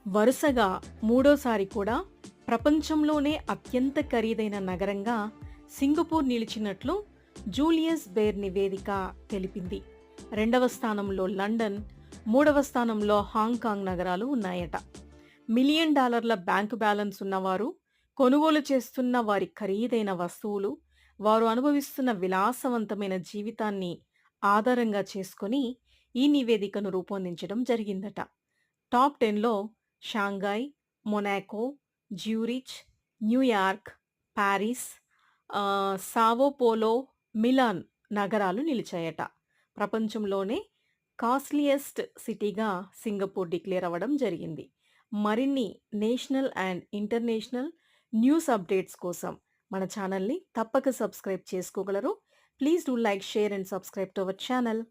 వరుసగా మూడోసారి కూడా ప్రపంచంలోనే అత్యంత ఖరీదైన నగరంగా సింగపూర్ నిలిచినట్లు జూలియస్ బేర్ నివేదిక తెలిపింది. రెండవ స్థానంలో లండన్, మూడవ స్థానంలో హాంకాంగ్ నగరాలు ఉన్నాయట. మిలియన్ డాలర్ల బ్యాంకు బ్యాలెన్స్ ఉన్నవారు, కొనుగోలు చేస్తున్న వారి ఖరీదైన వస్తువులు, వారు అనుభవిస్తున్న విలాసవంతమైన జీవితాన్ని ఆధారంగా చేసుకొని ఈ నివేదికను రూపొందించడం జరిగిందట. టాప్ 10లో Shanghai, Monaco, Zurich, New York, Paris, Sao Paulo, Milan నగరాలు నిలిచాయట. ప్రపంచంలోనే కాస్ట్లీయెస్ట్ సిటీగా సింగపూర్ డిక్లేర్ అవ్వడం జరిగింది. మరిన్ని national and international news updates కోసం మన ఛానల్ని తప్పక సబ్స్క్రైబ్ చేసుకోగలరు. Please do like, share and subscribe to our channel.